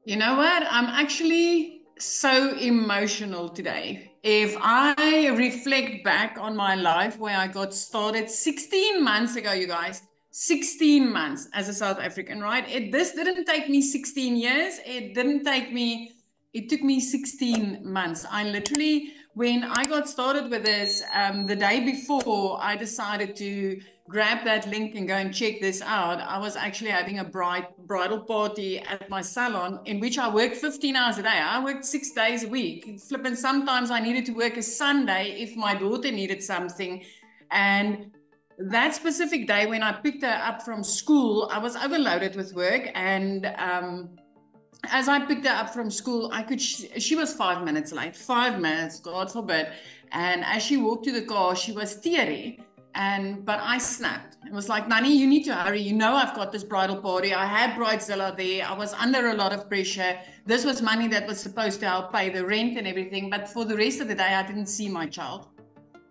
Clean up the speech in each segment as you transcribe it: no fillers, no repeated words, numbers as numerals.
You know what? I'm actually so emotional today. If I reflect back on my life where I got started 16 months ago, you guys, 16 months as a South African, right? This didn't take me 16 years. It took me 16 months. I literally, when I got started with this, the day before I decided to grab that link and go and check this out, I was actually having a bridal party at my salon in which I worked 15 hours a day. I worked 6 days a week. Flipping, sometimes I needed to work a Sunday if my daughter needed something. And that specific day when I picked her up from school, I was overloaded with work. And as I picked her up from school, she was 5 minutes late, 5 minutes, God forbid. And as she walked to the car, she was teary. But I snapped. It was like, Nani, you need to hurry. You know, I've got this bridal party. I had Bridezilla there. I was under a lot of pressure. This was money that was supposed to help pay the rent and everything. But for the rest of the day, I didn't see my child.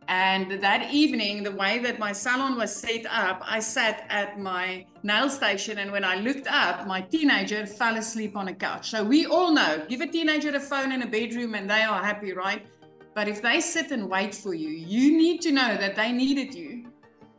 And that evening, the way that my salon was set up, I sat at my nail station, and when I looked up, my teenager fell asleep on a couch. So we all know, give a teenager a phone in a bedroom and they are happy, right? But if they sit and wait for you, you need to know that they needed you.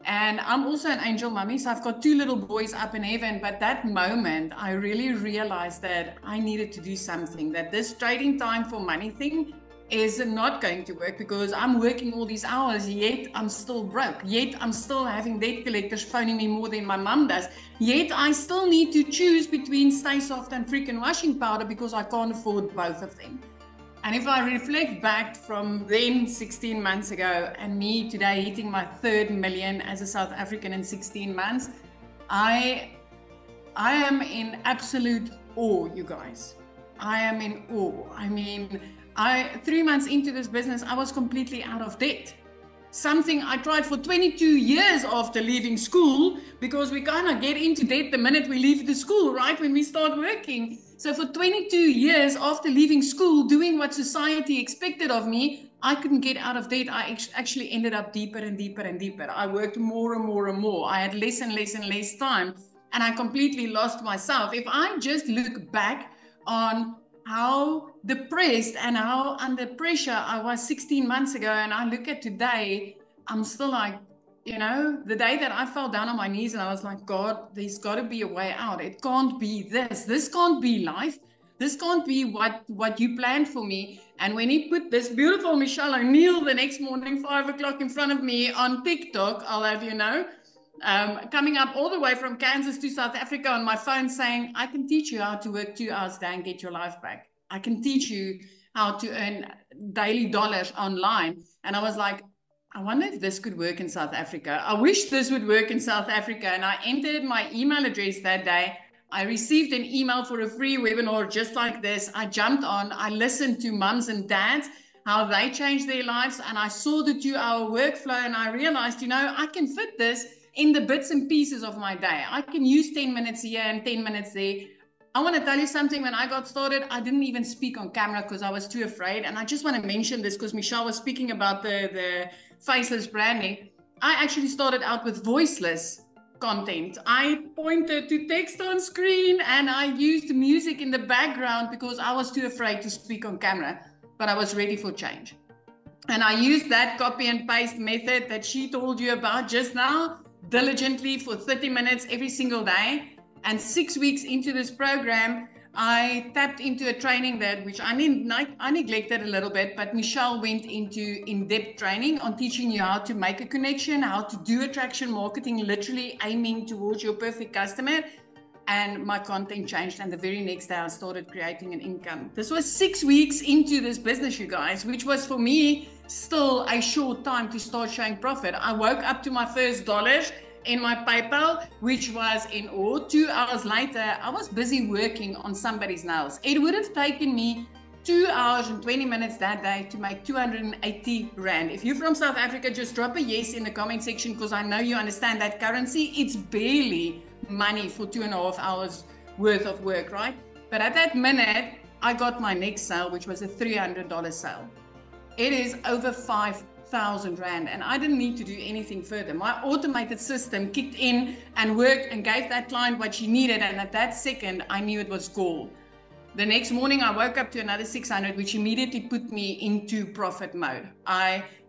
And I'm also an angel mummy, so I've got two little boys up in heaven. But that moment, I really realized that I needed to do something, that this trading time for money thing is not going to work, because I'm working all these hours, yet I'm still broke. Yet I'm still having debt collectors phoning me more than my mum does. Yet I still need to choose between Stay Soft and freaking washing powder because I can't afford both of them. And if I reflect back from then 16 months ago and me today hitting my 3rd million as a South African in 16 months, I am in absolute awe, you guys. I am in awe. I mean, 3 months into this business, I was completely out of debt. Something I tried for 22 years after leaving school, because we kind of get into debt the minute we leave the school, right? When we start working. So for 22 years after leaving school, doing what society expected of me, I couldn't get out of debt. I actually ended up deeper and deeper and deeper. I worked more and more and more. I had less and less and less time, and I completely lost myself. If I just look back on how depressed and how under pressure I was 16 months ago, and I look at today, I'm still like, the day that I fell down on my knees and I was like, God, there's got to be a way out. It can't be this. This can't be life. This can't be what you planned for me. And when he put this beautiful Michelle O'Neill the next morning, 5 o'clock in front of me on TikTok, I'll have you know, coming up all the way from Kansas to South Africa on my phone saying, I can teach you how to work 2 hours a day and get your life back. I can teach you how to earn daily dollars online. And I was like, I wonder if this could work in South Africa. I wish this would work in South Africa. And I entered my email address that day. I received an email for a free webinar just like this. I jumped on, I listened to mums and dads, how they changed their lives. And I saw the 2-hour workflow, and I realized, I can fit this in the bits and pieces of my day. I can use 10 minutes here and 10 minutes there. I want to tell you something. When I got started, I didn't even speak on camera because I was too afraid. And I just want to mention this because Michelle was speaking about the faceless branding. I actually started out with voiceless content. I pointed to text on screen and I used music in the background because I was too afraid to speak on camera, but I was ready for change. And I used that copy and paste method that she told you about just now diligently for 30 minutes every single day. And 6 weeks into this program, I tapped into a training which I neglected a little bit, but Michelle went into in-depth training on teaching you how to make a connection, how to do attraction marketing, literally aiming towards your perfect customer. And my content changed, and the very next day I started creating an income. This was 6 weeks into this business, you guys, which was for me still a short time to start showing profit. I woke up to my first dollars in my PayPal, which was in awe. 2 hours later, I was busy working on somebody's nails. It would have taken me 2 hours and 20 minutes that day to make 280 Rand. If you're from South Africa, just drop a yes in the comment section, because I know you understand that currency. It's barely money for 2.5 hours worth of work, right? But at that minute, I got my next sale, which was a $300 sale. It is over 5,000 Rand, and I didn't need to do anything further. My automated system kicked in and worked and gave that client what she needed, and at that second, I knew it was gold. The next morning, I woke up to another 600, which immediately put me into profit mode.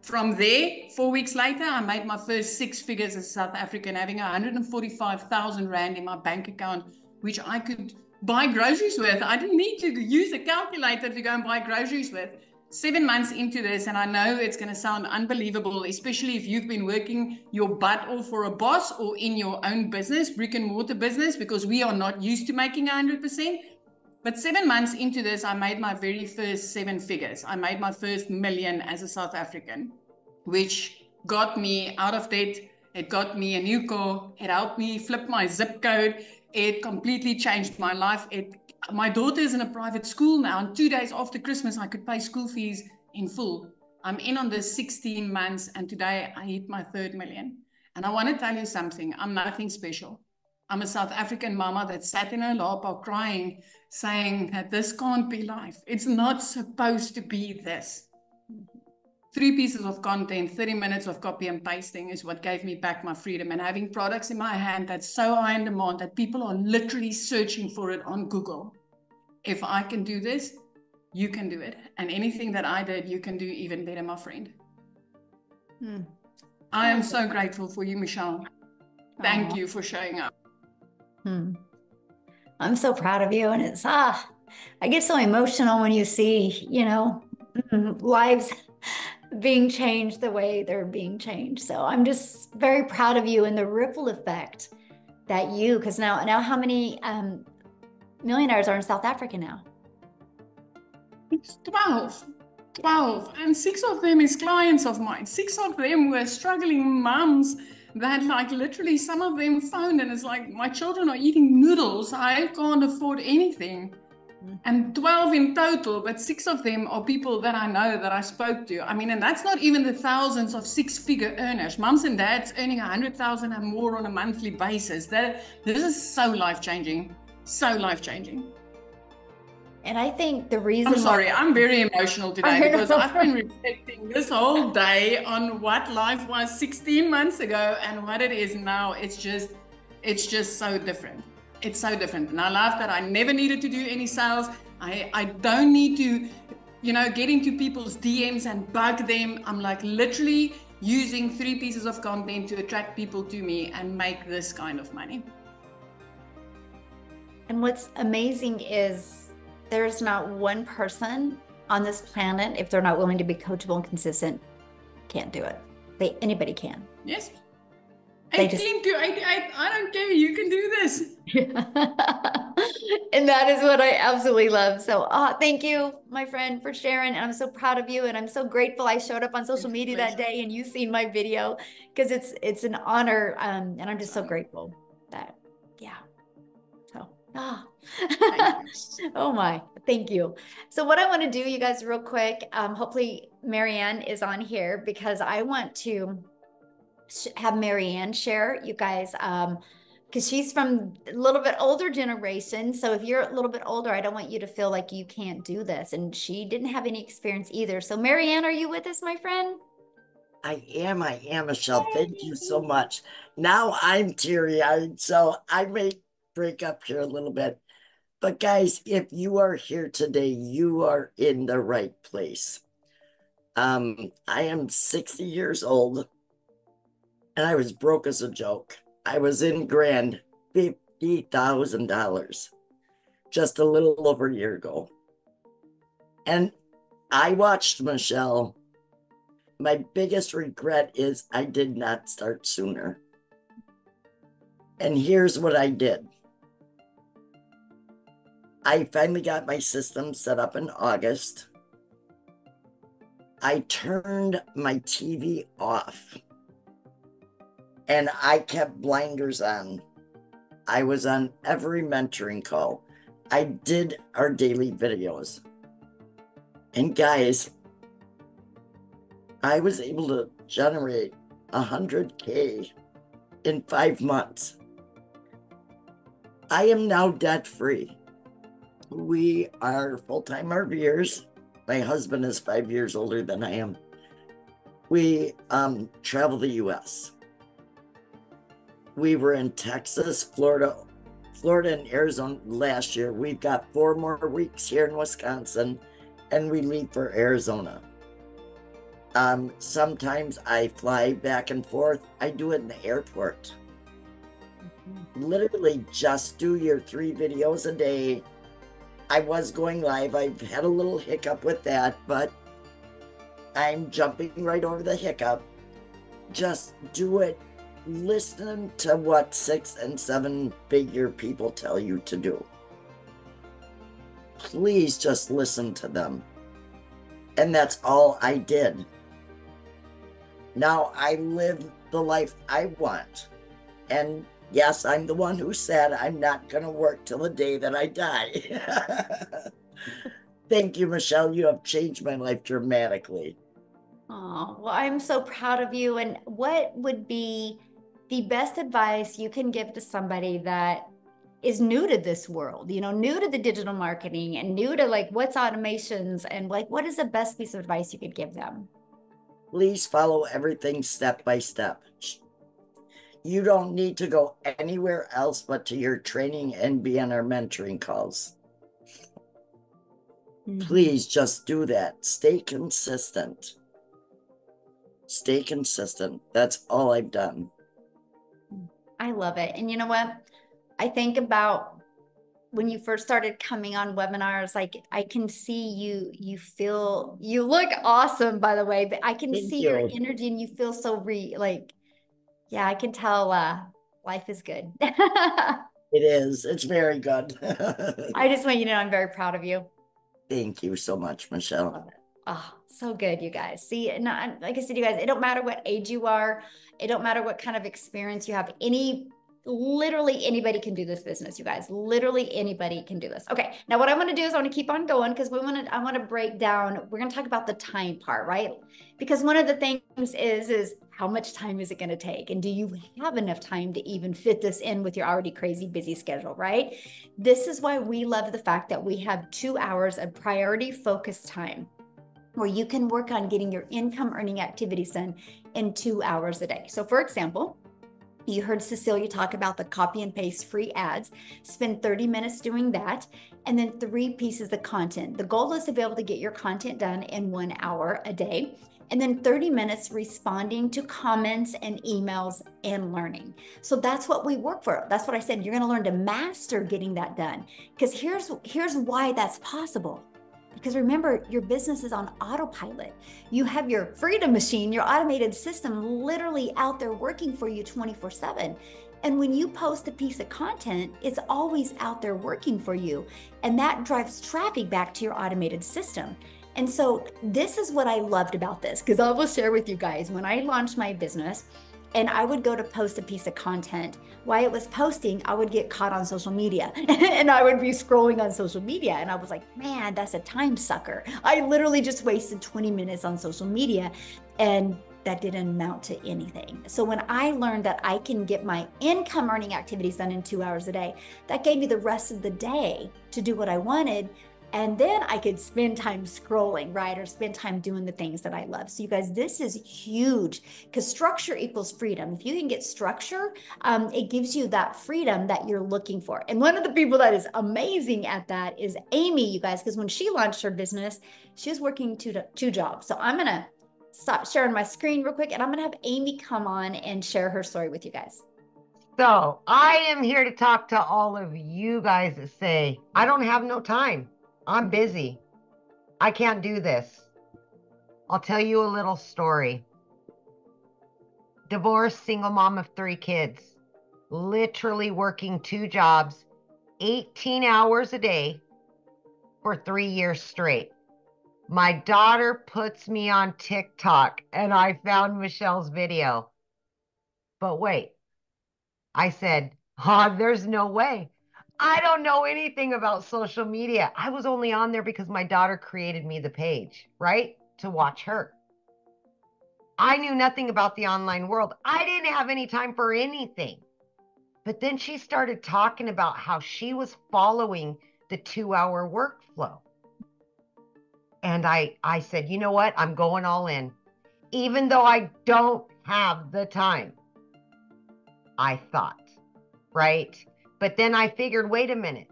From there, 4 weeks later, I made my first 6 figures as a South African, having 145,000 Rand in my bank account, which I could buy groceries with. I didn't need to use a calculator to go and buy groceries with. 7 months into this, and I know it's going to sound unbelievable, especially if you've been working your butt off for a boss or in your own business, brick and mortar business, because we are not used to making 100%. But 7 months into this, I made my very first 7 figures. I made my first million as a South African, which got me out of debt. It got me a new car. It helped me flip my zip code. It completely changed my life. My daughter is in a private school now, and 2 days after Christmas, I could pay school fees in full. I'm in on this 16 months, and today I hit my 3rd million. And I want to tell you something. I'm nothing special. I'm a South African mama that sat in her lap crying, saying that this can't be life. It's not supposed to be this. 3 pieces of content, 30 minutes of copy and pasting is what gave me back my freedom. And having products in my hand that's so high in demand that people are literally searching for it on Google. If I can do this, you can do it. And anything that I did, you can do even better, my friend. I am so grateful for you, Michelle. Thank you for showing up. I'm so proud of you. And it's, I get so emotional when you see, lives being changed the way they're being changed. So I'm just very proud of you and the ripple effect that because now how many millionaires are in South Africa now? It's 12. And 6 of them is clients of mine. 6 of them were struggling moms that literally some of them phoned and it's like, my children are eating noodles. I can't afford anything. And 12 in total, but 6 of them are people that I know, that I spoke to. I mean, and that's not even the thousands of 6-figure earners. Moms and dads earning 100,000 and more on a monthly basis. This is so life-changing. So life-changing. And I think the reason... I'm sorry, I'm very emotional today because I've been reflecting this whole day on what life was 16 months ago and what it is now. It's just so different. It's so different. And I love that I never needed to do any sales. I don't need to, get into people's DMs and bug them. I'm literally using 3 pieces of content to attract people to me and make this kind of money. And what's amazing is there's not one person on this planet, if they're not willing to be coachable and consistent, can't do it. Anybody can. Yes. 18 to 88, I don't care. You can do this. And that is what I absolutely love. So thank you, my friend, for sharing. And I'm so proud of you. And I'm so grateful I showed up on social media that day and you seen my video, because it's an honor. And I'm just so grateful that, So, oh my, thank you. So what I want to do, you guys, real quick, hopefully Marianne is on here because I want to have Marianne share, you guys, because she's from a little bit older generation. So if you're a little bit older, I don't want you to feel like you can't do this. And she didn't have any experience either. So Marianne, are you with us, my friend? I am, Michelle. Thank you so much. Now I'm teary-eyed, so I may break up here a little bit. But guys, if you are here today, you are in the right place. I am 60 years old, and I was broke as a joke. I was in grand $50,000 just a little over a year ago. And I watched Michelle. My biggest regret is I did not start sooner. And here's what I did. I finally got my system set up in August. I turned my TV off and I kept blinders on. I was on every mentoring call. I did our daily videos. And guys, I was able to generate 100K in 5 months. I am now debt-free. We are full-time RVers. My husband is 5 years older than I am. We travel the U.S. We were in Texas, Florida, Florida and Arizona last year. We've got 4 more weeks here in Wisconsin, and we leave for Arizona. Sometimes I fly back and forth. I do it in the airport. Literally just do your 3 videos a day. I was going live. I've had a little hiccup with that, but I'm jumping right over the hiccup. Just do it. Listen to what 6 and 7 figure people tell you to do. Please just listen to them. And that's all I did. Now I live the life I want. And yes, I'm the one who said I'm not going to work till the day that I die. Thank you, Michelle. You have changed my life dramatically. Oh, well, I'm so proud of you. And what would be the best advice you can give to somebody that is new to this world, new to the digital marketing and new to like what's automations, and like what is the best piece of advice you could give them? Please follow everything step by step. You don't need to go anywhere else but to your training and be on our mentoring calls. Please just do that. Stay consistent. Stay consistent. That's all I've done. I love it. And you know what? I think about when you first started coming on webinars, like I can see you look awesome, by the way, but I can see your energy and you feel so yeah, I can tell life is good. It is. It's very good. I just want you to know I'm very proud of you. Thank you so much, Michelle. Oh, so good, you guys. See, and like I said, you guys, it don't matter what age you are. It don't matter what kind of experience you have. Literally anybody can do this business, you guys. Literally anybody can do this. Okay, now what I want to do is I want to keep on going because I want to break down. We're going to talk about the time part, right? Because one of the things is how much time is it going to take? And do you have enough time to even fit this in with your already crazy busy schedule, right? This is why we love the fact that we have 2 hours of priority focused time where you can work on getting your income earning activities done in 2 hours a day. So for example, you heard Cecilia talk about the copy and paste free ads. Spend 30 minutes doing that, and then 3 pieces of content. The goal is to be able to get your content done in 1 hour a day, and then 30 minutes responding to comments and emails and learning. So that's what we work for. That's what I said. You're going to learn to master getting that done. Because here's why that's possible. Because remember, your business is on autopilot. You have your freedom machine, your automated system literally out there working for you 24/7. And when you post a piece of content, it's always out there working for you. And that drives traffic back to your automated system. And so this is what I loved about this, because I will share with you guys, when I launched my business, and I would go to post a piece of content. While it was posting, I would get caught on social media and I would be scrolling on social media. And I was like, man, that's a time sucker. I literally just wasted 20 minutes on social media and that didn't amount to anything. So when I learned that I can get my income earning activities done in 2 hours a day, that gave me the rest of the day to do what I wanted. And then I could spend time scrolling, right? Or spend time doing the things that I love. So you guys, this is huge because structure equals freedom. If you can get structure, it gives you that freedom that you're looking for. And one of the people that is amazing at that is Amy, you guys, because when she launched her business, she was working two jobs. So I'm going to stop sharing my screen real quick and I'm going to have Amy come on and share her story with you guys. So I am here to talk to all of you guys that say, I don't have no time. I'm busy. I can't do this. I'll tell you a little story. Divorced, single mom of 3 kids, literally working 2 jobs, 18 hours a day for 3 years straight. My daughter puts me on TikTok and I found Michelle's video. But wait, I said, there's no way. I don't know anything about social media. I was only on there because my daughter created me the page, right? To watch her. I knew nothing about the online world. I didn't have any time for anything. But then she started talking about how she was following the 2-hour workflow. And I said, you know what? I'm going all in. Even though I don't have the time, I thought, right? But then I figured, wait a minute,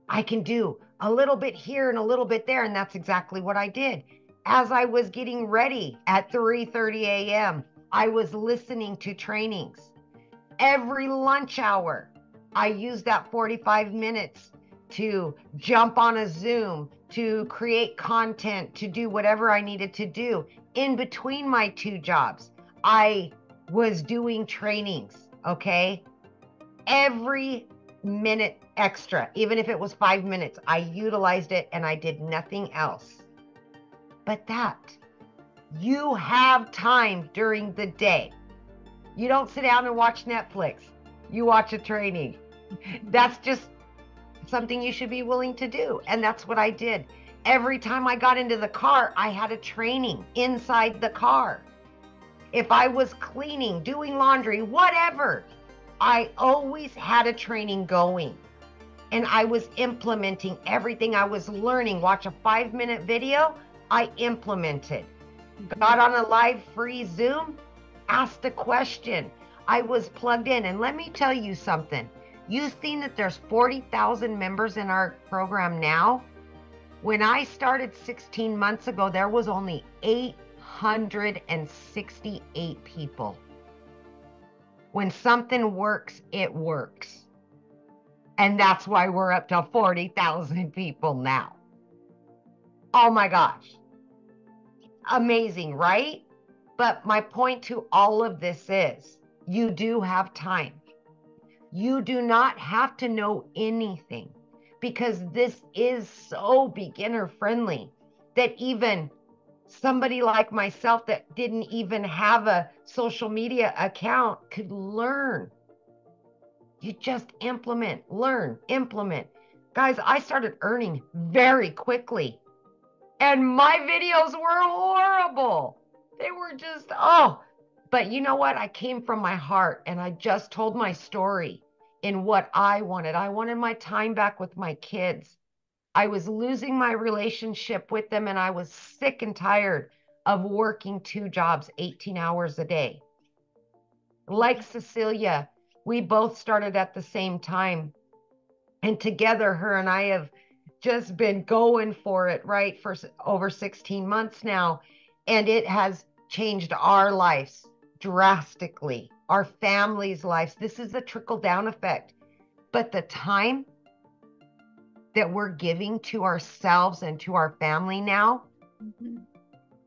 I can do a little bit here and a little bit there. And that's exactly what I did. As I was getting ready at 3:30 a.m., I was listening to trainings. Every lunch hour, I used that 45 minutes to jump on a Zoom, to create content, to do whatever I needed to do. In between my 2 jobs, I was doing trainings, okay? Every minute extra, even if it was 5 minutes, I utilized it and I did nothing else. But you have time during the day. You don't sit down and watch Netflix. You watch a training. That's just something you should be willing to do. And that's what I did. Every time I got into the car, I had a training inside the car. If I was cleaning, doing laundry, whatever, I always had a training going. And I was implementing everything I was learning. Watch a 5-minute video, I implemented. Got on a live free Zoom, asked a question. I was plugged in. And let me tell you something. You've seen that there's 40,000 members in our program now. When I started 16 months ago, there was only 868 people. When something works, it works. And that's why we're up to 40,000 people now. Oh my gosh. Amazing, right? But my point to all of this is, you do have time. You do not have to know anything, because this is so beginner friendly that even somebody like myself that didn't even have a social media account could learn. You just implement, learn, implement. Guys, I started earning very quickly, and my videos were horrible. They were just, but you know what? I came from my heart and I just told my story in what I wanted. I wanted my time back with my kids. I was losing my relationship with them, and I was sick and tired of working 2 jobs, 18 hours a day. Like Cecilia, we both started at the same time. And together, her and I have just been going for it, right, for over 16 months now. And it has changed our lives drastically, our families' lives. This is a trickle-down effect. But the time that we're giving to ourselves and to our family now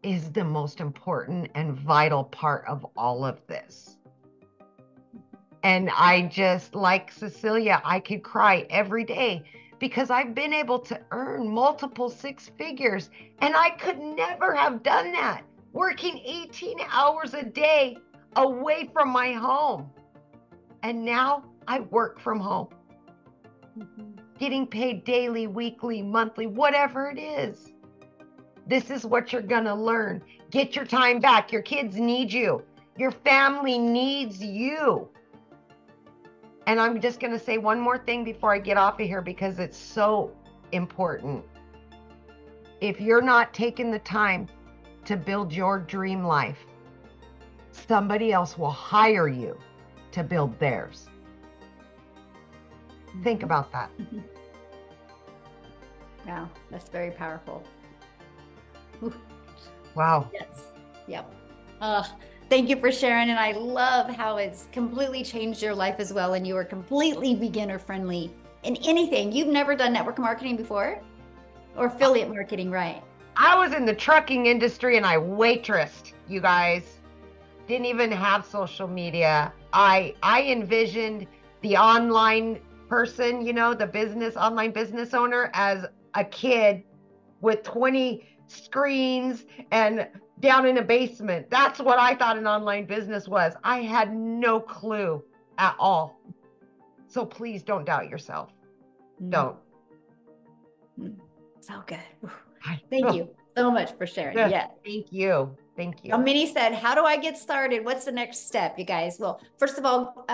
is the most important and vital part of all of this. And I just, like Cecilia, I could cry every day because I've been able to earn multiple 6 figures, and I could never have done that working 18 hours a day away from my home. And now I work from home, getting paid daily, weekly, monthly, whatever it is. This is what you're going to learn. Get your time back. Your kids need you. Your family needs you. And I'm just going to say one more thing before I get off of here, because it's so important. If you're not taking the time to build your dream life, somebody else will hire you to build theirs. Think about that. Wow, that's very powerful. Wow. Yes. Yep. Thank you for sharing. And I love how it's completely changed your life as well. And you are completely beginner friendly in anything. You've never done network marketing before, or affiliate marketing, right? I was in the trucking industry and I waitressed, you guys. Didn't even have social media. I envisioned the online person, you know, the online business owner, as a kid with 20 screens and down in a basement. That's what I thought an online business was. I had no clue at all. So please don't doubt yourself. Don't. So good. Thank you so much for sharing. Yeah. Thank you. Thank you. Minnie said, how do I get started? What's the next step, you guys? Well, first of all,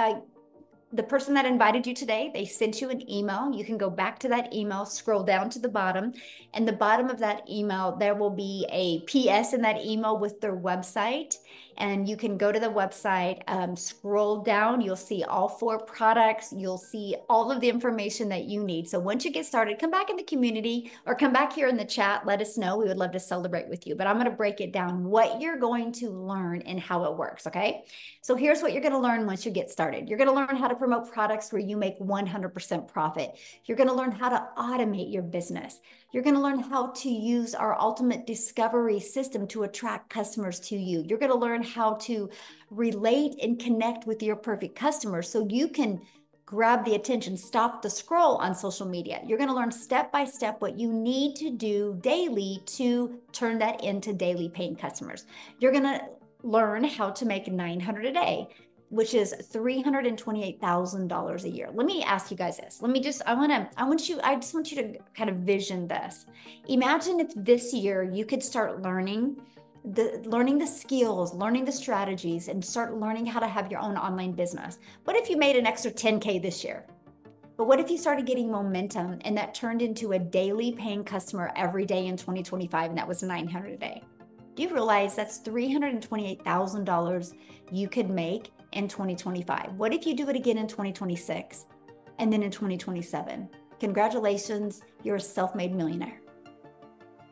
the person that invited you today, they sent you an email. You can go back to that email, scroll down to the bottom, and the bottom of that email, there will be a PS in that email with their website. And you can go to the website, scroll down, you'll see all 4 products, you'll see all of the information that you need. So once you get started, come back in the community or come back here in the chat, let us know. We would love to celebrate with you. But I'm gonna break it down, what you're going to learn and how it works, okay? So here's what you're gonna learn once you get started. You're gonna learn how to promote products where you make 100% profit. You're gonna learn how to automate your business. You're going to learn how to use our ultimate discovery system to attract customers to you. You're going to learn how to relate and connect with your perfect customers so you can grab the attention, stop the scroll on social media. You're going to learn step by step what you need to do daily to turn that into daily paying customers. You're going to learn how to make $900 a day, which is $328,000 a year. Let me ask you guys this. I just want you to kind of vision this. Imagine if this year you could start learning the skills, learning the strategies, and start learning how to have your own online business. What if you made an extra 10K this year? But what if you started getting momentum and that turned into a daily paying customer every day in 2025, and that was $900 a day? Do you realize that's $328,000 you could make in 2025? What if you do it again in 2026 and then in 2027? Congratulations, you're a self-made millionaire.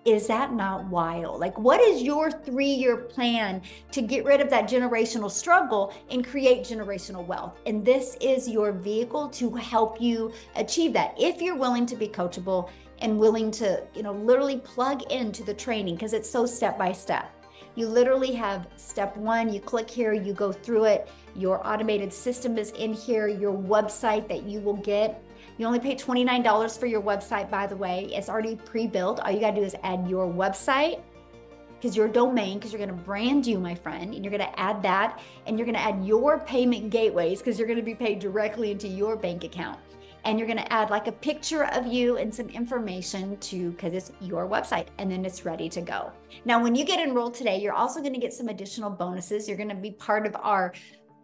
Is that not wild? Like, what is your 3-year plan to get rid of that generational struggle and create generational wealth? And this is your vehicle to help you achieve that. If you're willing to be coachable and willing to, literally plug into the training, because it's so step by step. You literally have step 1, you click here, you go through it. Your automated system is in here, your website that you will get. You only pay $29 for your website, by the way. It's already pre-built. All you gotta do is add your website, because your domain, because you're gonna brand you, my friend, and you're gonna add that, and you're gonna add your payment gateways, because you're gonna be paid directly into your bank account. And you're gonna add like a picture of you and some information because it's your website, and then it's ready to go. Now, when you get enrolled today, you're also gonna get some additional bonuses. You're gonna be part of our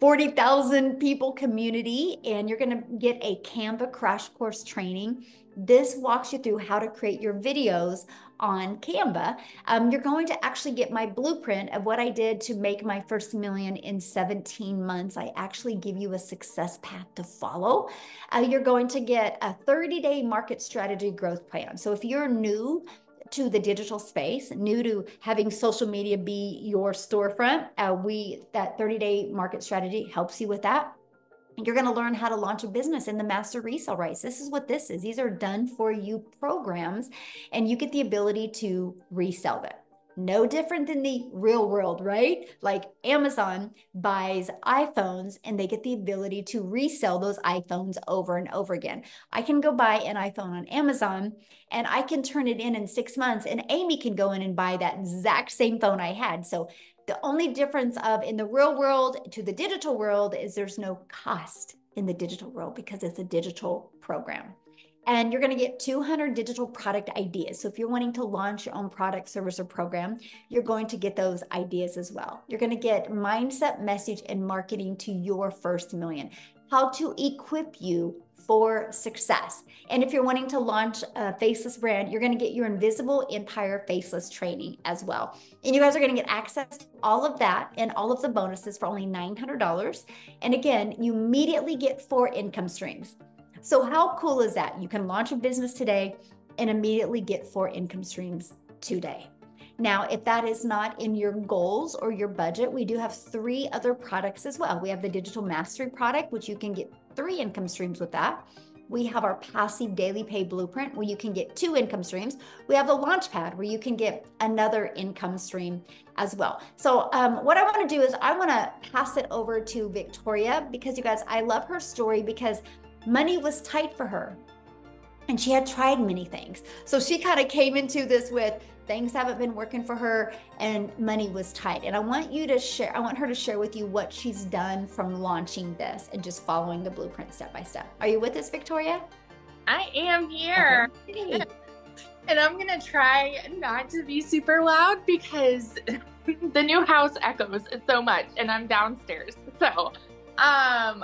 40,000 people community, and you're gonna get a Canva crash course training. This walks you through how to create your videos on Canva. You're going to actually get my blueprint of what I did to make my first million in 17 months. I actually give you a success path to follow. You're going to get a 30-day market strategy growth plan. So if you're new to the digital space, new to having social media be your storefront, that 30-day market strategy helps you with that. You're going to learn how to launch a business in the master resale rights. This is what this is. These are done for you programs, and you get the ability to resell them. No different than the real world, right? Like Amazon buys iPhones and they get the ability to resell those iPhones over and over again. I can go buy an iPhone on Amazon and I can turn it in 6 months, and Amy can go in and buy that exact same phone I had. So the only difference of in the real world to the digital world is there's no cost in the digital world because it's a digital program. And you're going to get 200 digital product ideas. So if you're wanting to launch your own product, service, or program, you're going to get those ideas as well. You're going to get mindset, message, and marketing to your first million. How to equip you for success. And if you're wanting to launch a faceless brand, you're going to get your Invisible Empire Faceless training as well. And you guys are going to get access to all of that and all of the bonuses for only $900. And again, you immediately get 4 income streams. So how cool is that? You can launch a business today and immediately get 4 income streams today. Now, if that is not in your goals or your budget, we do have 3 other products as well. We have the Digital Mastery product, which you can get 3 income streams with that. We have our Passive Daily Pay Blueprint, where you can get 2 income streams. We have the Launchpad, where you can get another income stream as well. So what I want to do is I want to pass it over to Victoria, because you guys, I love her story because money was tight for her and she had tried many things. So she kind of came into this with things haven't been working for her and money was tight. And I want her to share with you what she's done from launching this and just following the blueprint step by step. Are you with us, Victoria? I am here. Okay. And I'm going to try not to be super loud because the new house echoes so much and I'm downstairs. So I've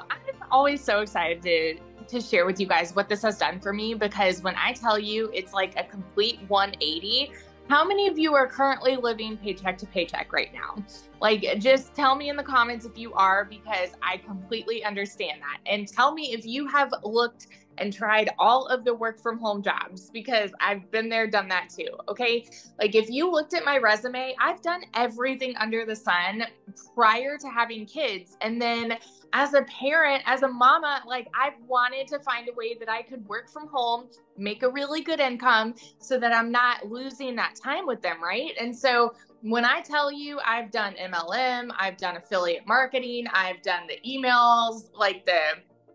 always so excited to share with you guys what this has done for me, because when I tell you it's like a complete 180, how many of you are currently living paycheck to paycheck right now? Like, just tell me in the comments if you are, because I completely understand that. And tell me if you have looked and tried all of the work from home jobs, because I've been there, done that too. Okay. Like, if you looked at my resume, I've done everything under the sun prior to having kids. And then as a parent, as a mama, like, I've wanted to find a way that I could work from home, make a really good income so that I'm not losing that time with them. Right. And so when I tell you I've done MLM, I've done affiliate marketing, I've done the emails,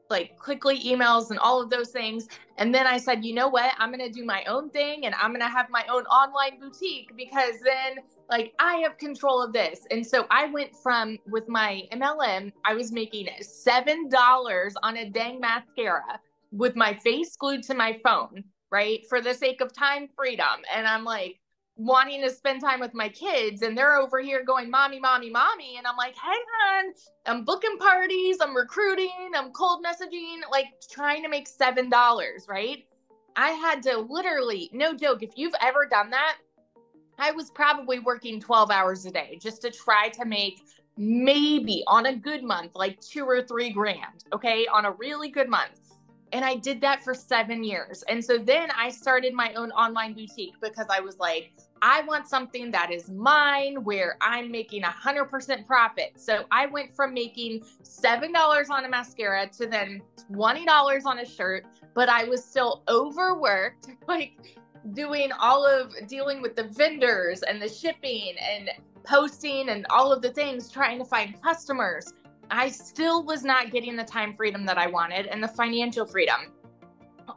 like quickly emails and all of those things. And then I said, you know what, I'm going to do my own thing, and I'm going to have my own online boutique, because then like I have control of this. And so I went from, with my MLM, I was making $7 on a dang mascara with my face glued to my phone, right? For the sake of time freedom. And I'm like, wanting to spend time with my kids, and they're over here going, mommy, mommy, mommy. And I'm like, hang on, I'm booking parties, I'm recruiting, I'm cold messaging, like trying to make $7, right? I had to literally, no joke, if you've ever done that, I was probably working 12 hours a day just to try to make maybe on a good month, like 2 or 3 grand, okay, on a really good month. And I did that for 7 years. And so then I started my own online boutique, because I was like, I want something that is mine, where I'm making 100% profit. So I went from making $7 on a mascara to then $20 on a shirt, but I was still overworked, like dealing with the vendors and the shipping and posting and all of the things, trying to find customers. I still was not getting the time freedom that I wanted and the financial freedom.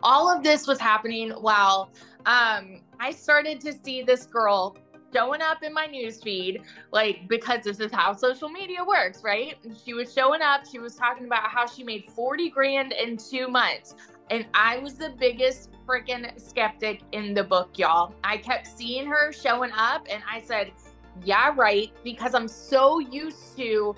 All of this was happening while I started to see this girl showing up in my newsfeed, like, because this is how social media works, right? She was showing up, she was talking about how she made 40 grand in 2 months. And I was the biggest freaking skeptic in the book, y'all. I kept seeing her showing up, and I said, yeah, right, because I'm so used to,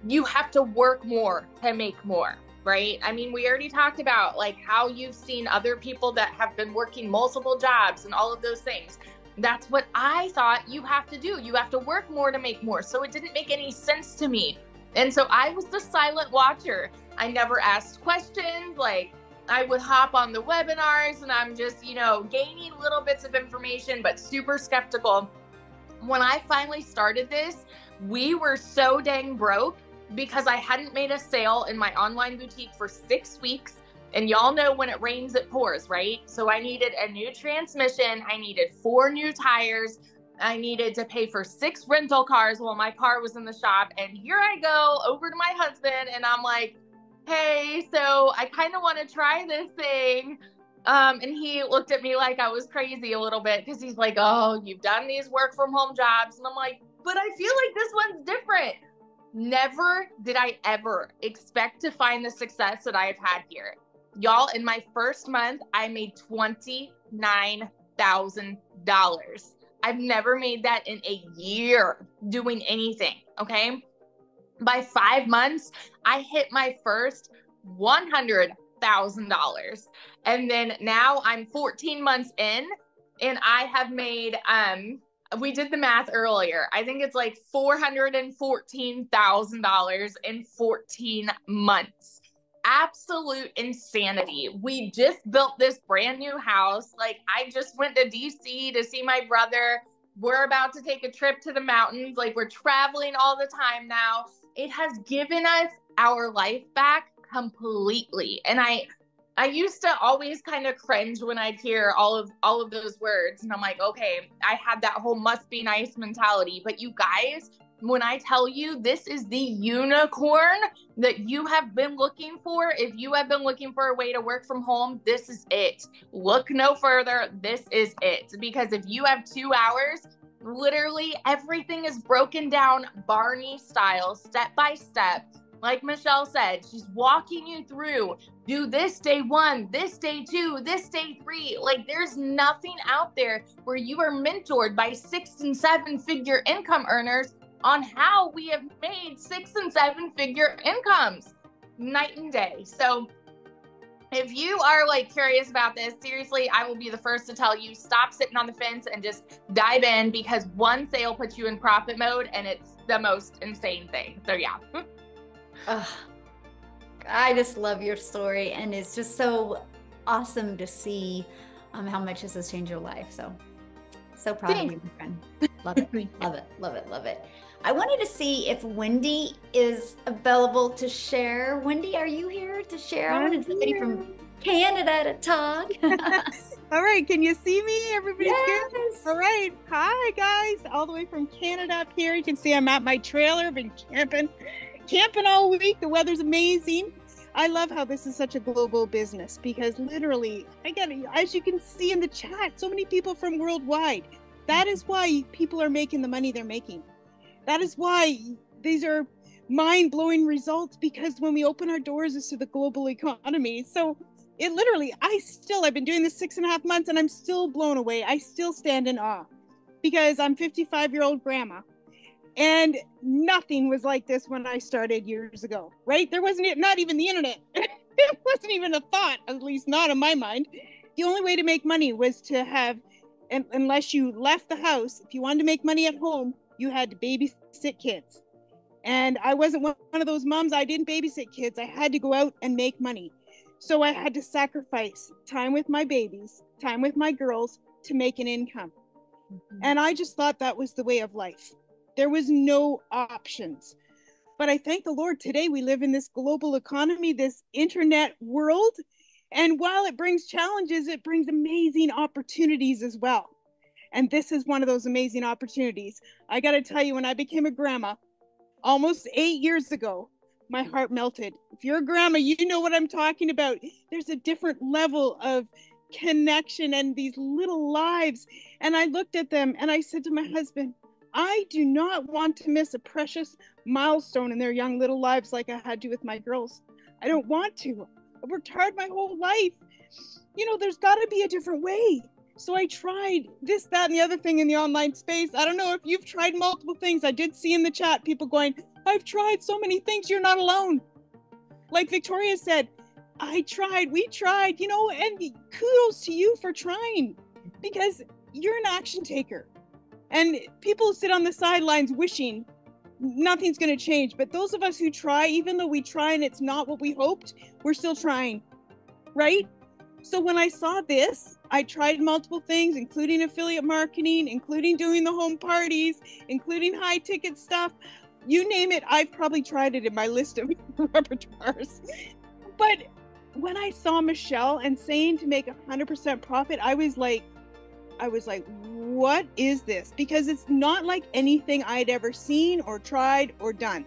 you have to work more to make more, right? I mean, we already talked about like how you've seen other people that have been working multiple jobs and all of those things. That's what I thought you have to do. You have to work more to make more. So it didn't make any sense to me. And so I was the silent watcher. I never asked questions. Like, I would hop on the webinars and I'm just, gaining little bits of information, but super skeptical. When I finally started this, we were so dang broke because I hadn't made a sale in my online boutique for 6 weeks. And y'all know when it rains, it pours, right? So I needed a new transmission. I needed 4 new tires. I needed to pay for 6 rental cars while my car was in the shop. And here I go over to my husband and I'm like, hey, so I kind of want to try this thing. And he looked at me like I was crazy a little bit because he's like, oh, you've done these work from home jobs. And I'm like, but I feel like this one's different. Never did I ever expect to find the success that I have had here. Y'all, in my first month, I made $29,000. I've never made that in a year doing anything, okay? By 5 months, I hit my first $100,000. And then now I'm 14 months in and I have made, we did the math earlier. I think it's like $414,000 in 14 months. Absolute insanity. We just built this brand new house. Like, I just went to DC to see my brother. We're about to take a trip to the mountains. Like, we're traveling all the time now. It has given us our life back completely. And I used to always kind of cringe when I'd hear all of those words. And I'm like, okay, I had that whole must be nice mentality. But you guys, when I tell you this is the unicorn that you have been looking for, if you have been looking for a way to work from home, this is it. Look no further. This is it. Because if you have 2 hours, literally everything is broken down Barney style, step by step. Like Michelle said, she's walking you through, do this day 1, this day 2, this day 3. Like, there's nothing out there where you are mentored by 6 and 7 figure income earners on how we have made 6 and 7 figure incomes. night and day. So if you are like curious about this, seriously, I will be the first to tell you, stop sitting on the fence and just dive in, because one sale puts you in profit mode and it's the most insane thing. So yeah. I just love your story, and it's just so awesome to see how much this has changed your life. So proud of you, my friend. Love it. Love it. Love it. Love it. I wanted to see if Wendy is available to share. Wendy, are you here to share? I wanted somebody from Canada to talk. All right, can you see me? Everybody's Yes. good? All right. Hi, guys. All the way from Canada up here. You can see I'm at my trailer. Been camping all week. The weather's amazing. I love how this is such a global business, because literally, as you can see in the chat, so many people from worldwide. That is why people are making the money they're making. That is why these are mind-blowing results, because when we open our doors is to the global economy. So it literally, I've been doing this 6.5 months and I'm still blown away. I still stand in awe, because I'm 55-year-old grandma, and nothing was like this when I started years ago, right? There wasn't, not even the internet. It wasn't even a thought, at least not in my mind. The only way to make money was to have, unless you left the house, if you wanted to make money at home, you had to babysit kids. And I wasn't one of those moms. I didn't babysit kids. I had to go out and make money. So I had to sacrifice time with my babies, time with my girls, to make an income. And I just thought that was the way of life. There was no options. But I thank the Lord, today we live in this global economy, this internet world. And while it brings challenges, it brings amazing opportunities as well. And this is one of those amazing opportunities. I got to tell you, when I became a grandma almost 8 years ago, my heart melted. If you're a grandma, you know what I'm talking about. There's a different level of connection and these little lives. And I looked at them and I said to my husband, I do not want to miss a precious milestone in their young little lives like I had to with my girls. I don't want to. I've worked hard my whole life. There's got to be a different way. So I tried this, that, and the other thing in the online space. I don't know if you've tried multiple things. I did see in the chat people going, I've tried so many things. You're not alone. Like Victoria said, we tried, and kudos to you for trying, because you're an action taker. And people sit on the sidelines wishing nothing's going to change. But those of us who try, even though we try and it's not what we hoped, we're still trying, right? So when I saw this, I tried multiple things, including affiliate marketing, including doing the home parties, including high ticket stuff. You name it, I've probably tried it in my list of repertoires. But when I saw Michelle and saying to make 100% profit, I was like, what is this? Because it's not like anything I'd ever seen or tried or done.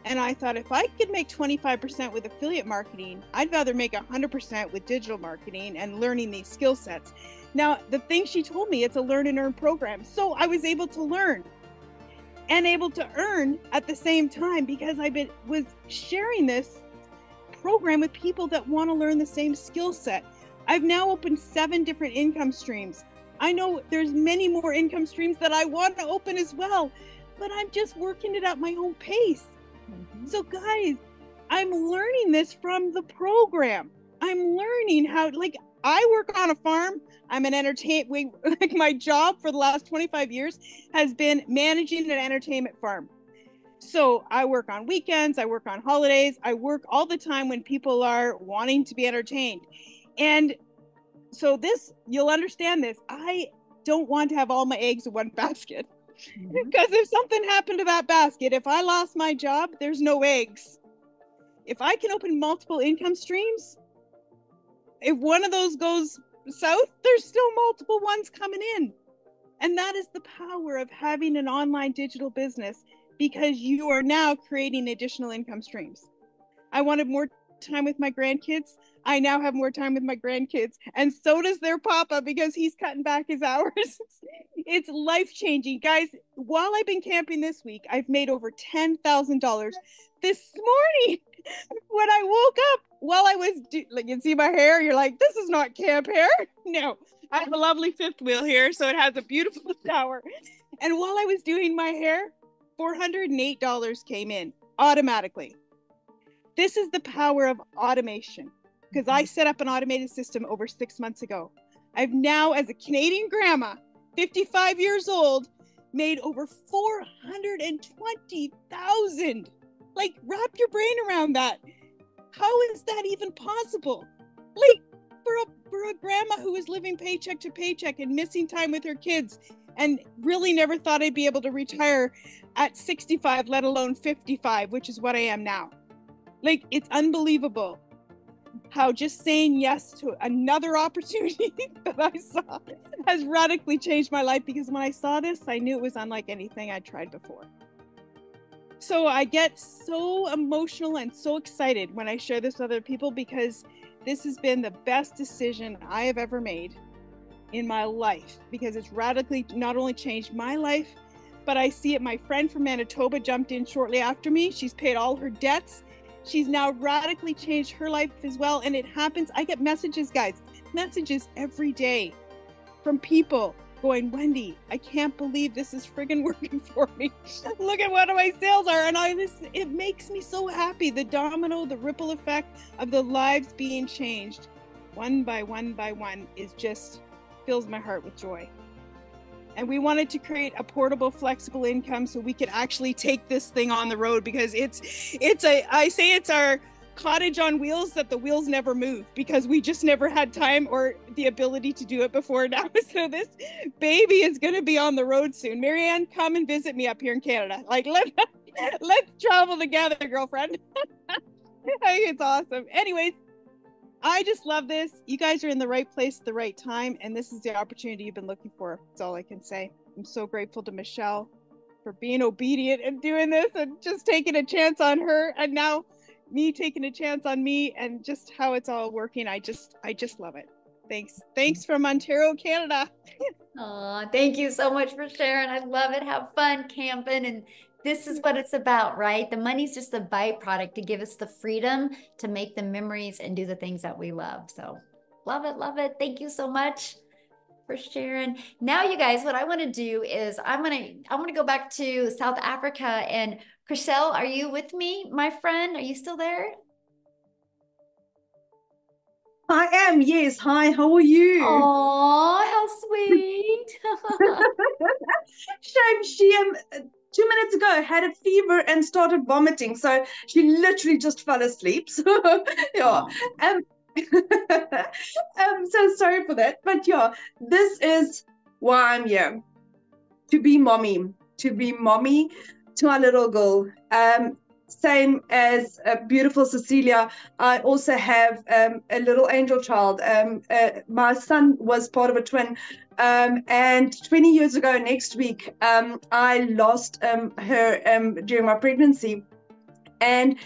And I thought, if I could make 25% with affiliate marketing, I'd rather make 100% with digital marketing and learning these skill sets. Now, the thing she told me, it's a learn and earn program. So I was able to learn and able to earn at the same time, because I was sharing this program with people that want to learn the same skill set. I've now opened 7 different income streams. I know there's many more income streams that I want to open as well, but I'm just working it at my own pace. So guys, I'm learning this from the program. I'm learning how, I work on a farm. I'm an my job for the last 25 years has been managing an entertainment farm. So I work on weekends, I work on holidays, I work all the time when people are wanting to be entertained. And so you'll understand this. I don't want to have all my eggs in one basket. Because if something happened to that basket, if I lost my job, there's no eggs. If I can open multiple income streams, if one of those goes south, there's still multiple ones coming in. And that is the power of having an online digital business, because you are now creating additional income streams. I wanted more time with my grandkids. I now have more time with my grandkids, and so does their papa, because he's cutting back his hours. It's life-changing. Guys, while I've been camping this week, I've made over $10,000 this morning. When I woke up, while I was, you can see my hair, you're like, this is not camp hair. No, I have a lovely fifth wheel here, so it has a beautiful shower. And while I was doing my hair, $408 came in automatically. This is the power of automation, because I set up an automated system over 6 months ago. I've now, as a Canadian grandma, 55 years old, made over 420,000. Like, wrap your brain around that. How is that even possible? Like, for a grandma who is living paycheck to paycheck and missing time with her kids, and really never thought I'd be able to retire at 65, let alone 55, which is what I am now. Like, it's unbelievable how just saying yes to another opportunity that I saw has radically changed my life, because when I saw this, I knew it was unlike anything I'd tried before. So I get so emotional and so excited when I share this with other people, because this has been the best decision I have ever made in my life, because it's radically not only changed my life, but I see it. My friend from Manitoba jumped in shortly after me. She's paid all her debts. She's now radically changed her life as well. And it happens. I get messages, guys, messages every day from people going, Wendy, I can't believe this is friggin' working for me. Look at what my sales are. And it makes me so happy. The domino, the ripple effect of the lives being changed one by one by one is just fills my heart with joy. And we wanted to create a portable, flexible income so we could actually take this thing on the road, because I say it's our cottage on wheels that the wheels never move, because we just never had time or the ability to do it before now. So this baby is going to be on the road soon. Marianne, come and visit me up here in Canada. Like, let's travel together, girlfriend. I think it's awesome. Anyways, I just love this. You guys are in the right place at the right time, and this is the opportunity you've been looking for. That's all I can say. I'm so grateful to Michelle for being obedient and doing this and just taking a chance on her, and now me taking a chance on me, and just how it's all working. I just love it. Thanks from Ontario, Canada. Oh, thank you so much for sharing. I love it. Have fun camping. And this is what it's about, right? The money's just a byproduct to give us the freedom to make the memories and do the things that we love. So love it. Love it. Thank you so much for sharing. Now, you guys, what I want to do is I want to go back to South Africa. And Chriselle, are you with me, my friend? Are you still there? I am, yes. Hi, how are you? Oh, how sweet. Shame she 2 minutes ago had a fever and started vomiting. So she literally just fell asleep. So yeah. I'm so sorry for that. But yeah, this is why I'm here. To be mommy to our little girl. Same as beautiful Cecilia, I also have a little angel child. My son was part of a twin, and 20 years ago next week, I lost her during my pregnancy. And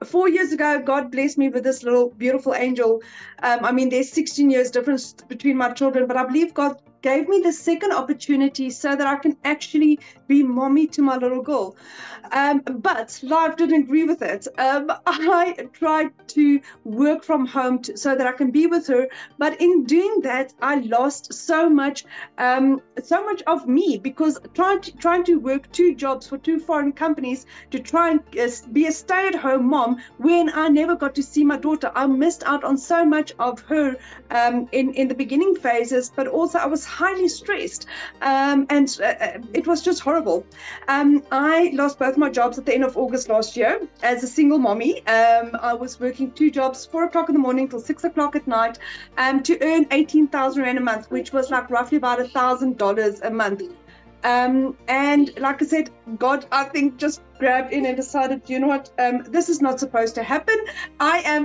4 years ago, God blessed me with this little beautiful angel. I mean, there's 16 years difference between my children, but I believe God gave me the second opportunity so that I can actually be mommy to my little girl. But life didn't agree with it. I tried to work from home so that I can be with her. But in doing that, I lost so much of me, because trying to work 2 jobs for 2 foreign companies to try and be a stay-at-home mom when I never got to see my daughter. I missed out on so much of her in the beginning phases, but also I was highly stressed, and it was just horrible. I lost both my jobs at the end of August last year as a single mommy. I was working 2 jobs, 4 o'clock in the morning till 6 o'clock at night, to earn 18,000 Rand a month, which was like roughly about $1,000 a month. And like I said, God, I think, just grabbed in and decided, you know what, this is not supposed to happen.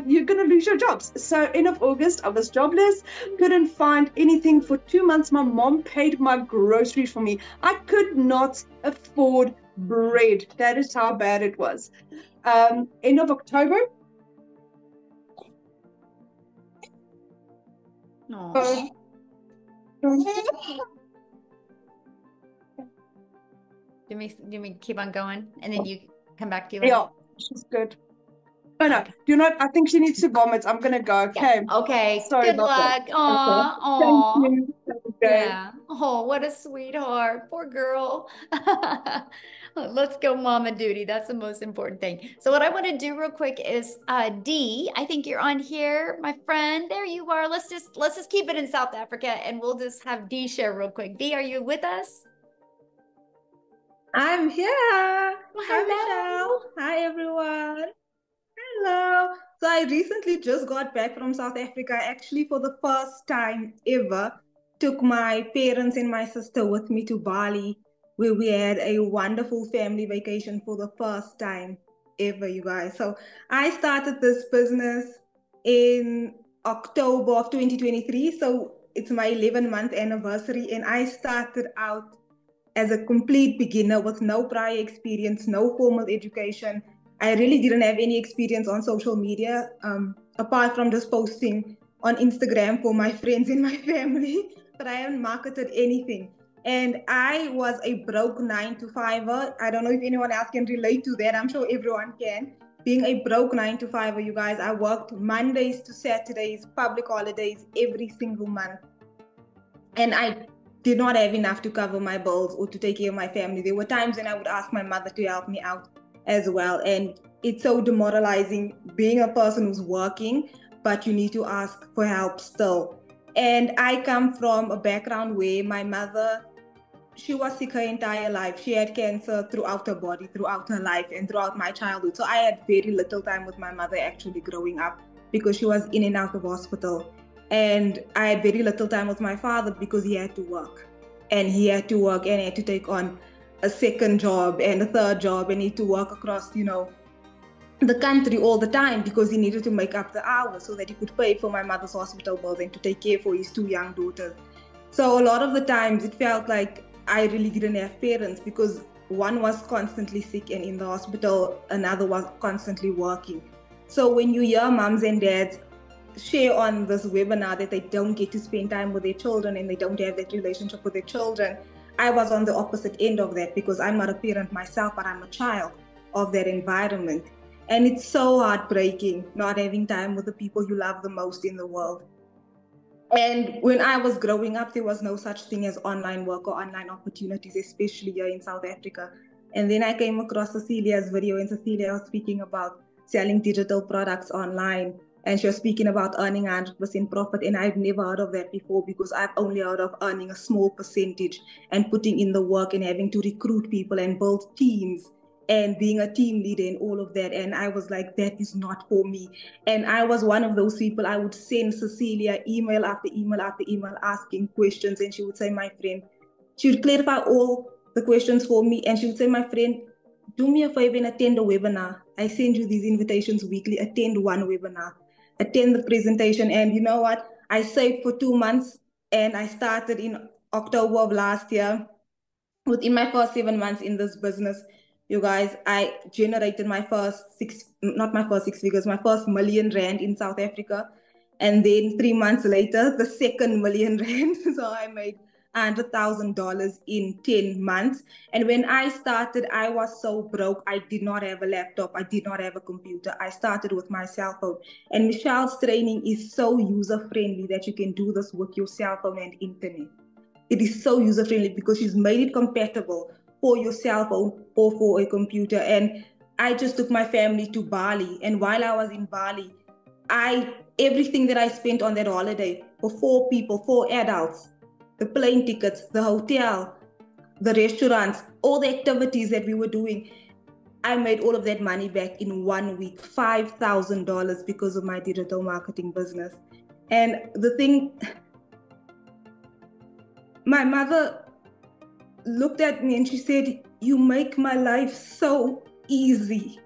You're going to lose your jobs. So end of August, I was jobless, couldn't find anything for 2 months. My mom paid my groceries for me. I could not afford bread. That is how bad it was. End of October. Do me keep on going, and then you come back to you? Yeah, she's good. Oh no, you know what? I think she needs to vomit. I'm gonna go. Okay. Yeah. Okay. Sorry Good about luck. that. Aww. Okay. Aww. Yeah. Oh, what a sweetheart. Poor girl. Let's go mama duty. That's the most important thing. So what I want to do real quick is D, I think you're on here, my friend. There you are. Let's just keep it in South Africa and we'll just have D share real quick. D, are you with us? I'm here. Hi, Hello. Michelle. Hi, everyone. Hello. So I recently just got back from South Africa. Actually, for the first time ever, took my parents and my sister with me to Bali, where we had a wonderful family vacation for the first time ever, you guys. So I started this business in October of 2023. So it's my 11-month anniversary, and I started out as a complete beginner with no prior experience, no formal education. I really didn't have any experience on social media, apart from just posting on Instagram for my friends and my family, but I haven't marketed anything. And I was a broke 9-to-5er. I don't know if anyone else can relate to that. I'm sure everyone can. Being a broke 9-to-5er, you guys, I worked Mondays to Saturdays, public holidays, every single month. And I did not have enough to cover my bills or to take care of my family. There were times when I would ask my mother to help me out as well. And it's so demoralizing being a person who's working, but you need to ask for help still. And I come from a background where my mother, she was sick her entire life. She had cancer throughout her body, throughout her life, and throughout my childhood. So I had very little time with my mother actually growing up because she was in and out of hospital. And I had very little time with my father because he had to work. And he had to work and he had to take on a second job and a third job and he had to work across, the country all the time because he needed to make up the hours so that he could pay for my mother's hospital bills and to take care for his 2 young daughters. So a lot of the times it felt like I really didn't have parents because one was constantly sick and in the hospital, another was constantly working. So when you hear moms and dads share on this webinar that they don't get to spend time with their children and they don't have that relationship with their children, I was on the opposite end of that because I'm not a parent myself, but I'm a child of that environment. And it's so heartbreaking not having time with the people you love the most in the world. And when I was growing up, there was no such thing as online work or online opportunities, especially here in South Africa. And then I came across Cecilia's video, and Cecilia was speaking about selling digital products online. And she was speaking about earning 100% profit. And I've never heard of that before because I've only heard of earning a small percentage and putting in the work and having to recruit people and build teams and being a team leader and all of that. And I was like, that is not for me. And I was one of those people. I would send Cecilia email after email after email asking questions. And she would say, my friend, she would clarify all the questions for me. And she would say, my friend, do me a favor and attend a webinar. I send you these invitations weekly. Attend one webinar, attend the presentation. And you know what? I saved for 2 months and I started in October of last year. Within my first 7 months in this business, you guys, I generated my first not my first 6 figures, my first R1,000,000 in South Africa. And then 3 months later, the second R1,000,000. So I made $100,000 in 10 months. And when I started, I was so broke. I did not have a laptop. I did not have a computer. I started with my cell phone. And Michelle's training is so user-friendly that you can do this with your cell phone and internet. It is so user-friendly because she's made it compatible for your cell phone or for a computer. And I just took my family to Bali. And while I was in Bali, everything that I spent on that holiday for 4 people, 4 adults, the plane tickets, the hotel, the restaurants, all the activities that we were doing, I made all of that money back in 1 week, $5,000 because of my digital marketing business. And the thing, my mother looked at me and she said, you make my life so easy.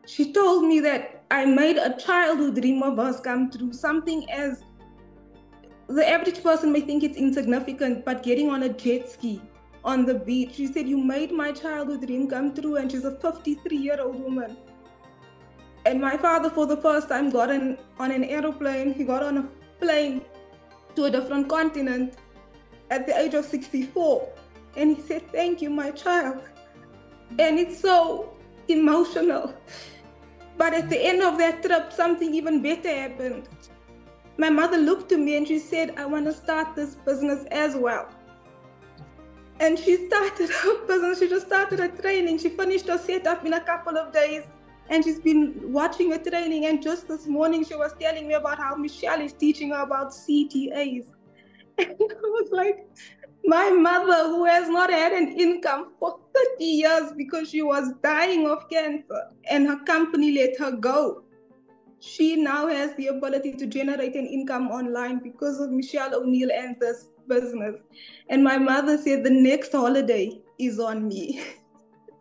She told me that I made a childhood dream of hers come true, something as the average person may think it's insignificant, but getting on a jet ski on the beach, she said, you made my childhood dream come true. And she's a 53-year-old woman. And my father, for the first time, got on an aeroplane. He got on a plane to a different continent at the age of 64. And he said, thank you, my child. And it's so emotional. But at the end of that trip, something even better happened. my mother looked to me and she said, I want to start this business as well. And she started her business. She just started her training. She finished her setup in a couple of days. And she's been watching her training. And just this morning, she was telling me about how Michelle is teaching her about CTAs. And I was like, my mother, who has not had an income for 30 years because she was dying of cancer and her company let her go, she now has the ability to generate an income online because of Michelle O'Neill and this business. And my mother said the next holiday is on me.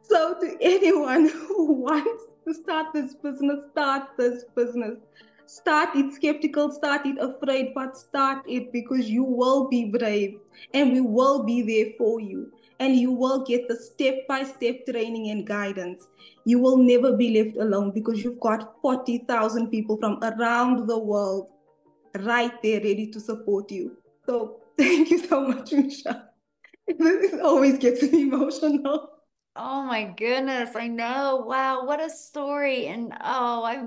So to anyone who wants to start this business, start this business. Start it skeptical, start it afraid, but start it because you will be brave and we will be there for you. And you will get the step-by-step training and guidance. You will never be left alone because you've got 40,000 people from around the world right there ready to support you. So thank you so much, Michelle. This always gets me emotional. Oh my goodness, I know. Wow, what a story. And how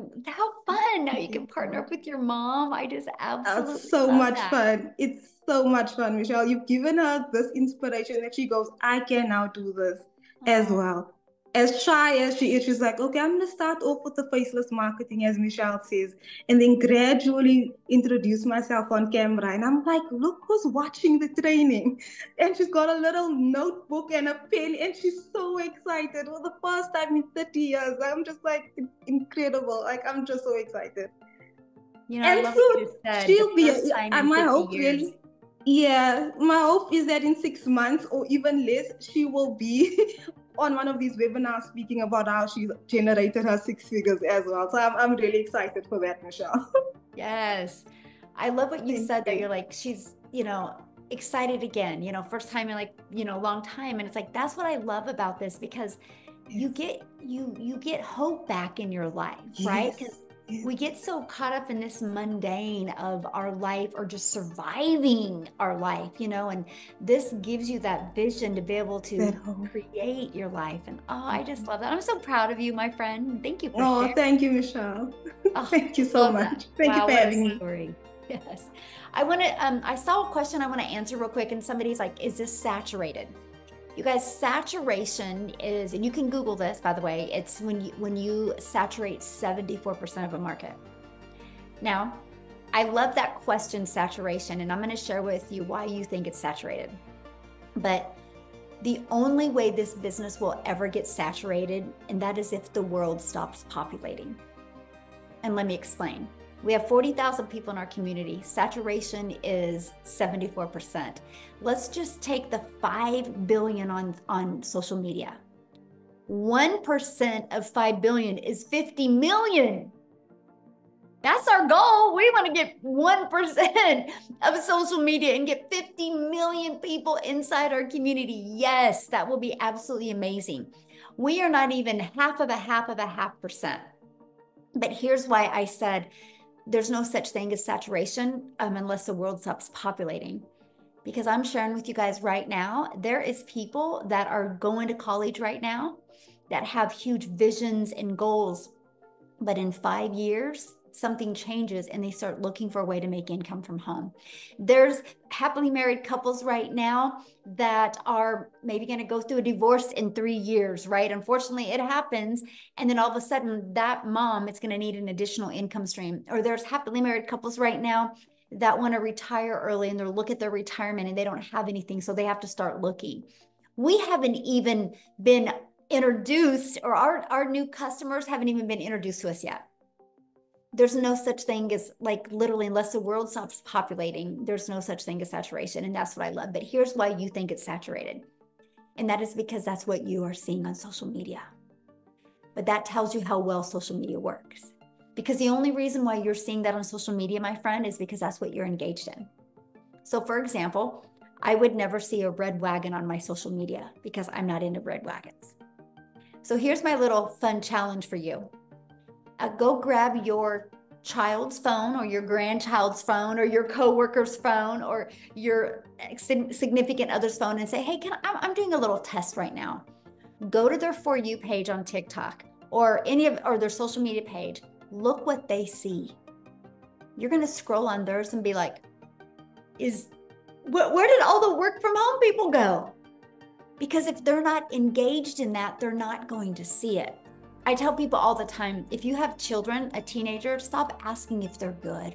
fun. Now you can partner up with your mom. I just absolutely It's so love much that. fun. It's so much fun, Michelle. You've given her this inspiration that she goes, I can now do this as well. As shy as she is, she's like, okay, I'm going to start off with the faceless marketing, as Michelle says, and then gradually introduce myself on camera. And I'm like, look who's watching the training. And she's got a little notebook and a pen, and she's so excited. For the first time in 30 years. I'm just like, it's incredible. Like, I'm just so excited. You know, I And love so what you said. she'll The be, first time in my 50 hope years. really, yeah, my hope is that in 6 months or even less, she will be on one of these webinars speaking about how she's generated her 6 figures as well. So I'm really excited for that, Michelle. Yes. I love what you Thank said that you. you're like, she's, you know, excited again, you know, first time in like, you know, long time. And it's like, that's what I love about this because you get hope back in your life, right? Because we get so caught up in this mundane of our life or just surviving our life, you know, and this gives you that vision to be able to create your life. And I just love that. I'm so proud of you, my friend. Thank you for sharing. Thank you, Michelle. Thank you so much. Thank you for having me. Story. Yes. I want to, I saw a question I want to answer real quick. And somebody's like, is this saturated? You guys, saturation is, and you can Google this, by the way, it's when you saturate 74% of a market. Now, I love that question, saturation, and I'm going to share with you why you think it's saturated. But the only way this business will ever get saturated, and that is if the world stops populating. And let me explain. We have 40,000 people in our community. Saturation is 74%. Let's just take the 5 billion on social media. 1% of 5 billion is 50 million. That's our goal. We want to get 1% of social media and get 50 million people inside our community. Yes, that will be absolutely amazing. We are not even half of a half percent. But here's why I said, there's no such thing as saturation unless the world stops populating. Because I'm sharing with you guys right now, there is people that are going to college right now that have huge visions and goals. But in 5 years, something changes and they start looking for a way to make income from home. There's happily married couples right now that are maybe going to go through a divorce in 3 years, right? Unfortunately, it happens. And then all of a sudden that mom is going to need an additional income stream. Or there's happily married couples right now that want to retire early and they're look at their retirement and they don't have anything. So they have to start looking. We haven't even been introduced, or our new customers haven't even been introduced to us yet. There's no such thing as, like, literally, unless the world stops populating, there's no such thing as saturation. And that's what I love. But here's why you think it's saturated. And that is because that's what you are seeing on social media. But that tells you how well social media works. Because the only reason why you're seeing that on social media, my friend, is because that's what you're engaged in. So for example, I would never see a red wagon on my social media because I'm not into red wagons. So here's my little fun challenge for you. Go grab your child's phone or your grandchild's phone or your coworker's phone or your significant other's phone and say, hey, I'm doing a little test right now. Go to their For You page on TikTok or their social media page. Look what they see. you're going to scroll on theirs and be like, where did all the work from home people go? Because if they're not engaged in that, they're not going to see it. I tell people all the time, if you have children, a teenager, stop asking if they're good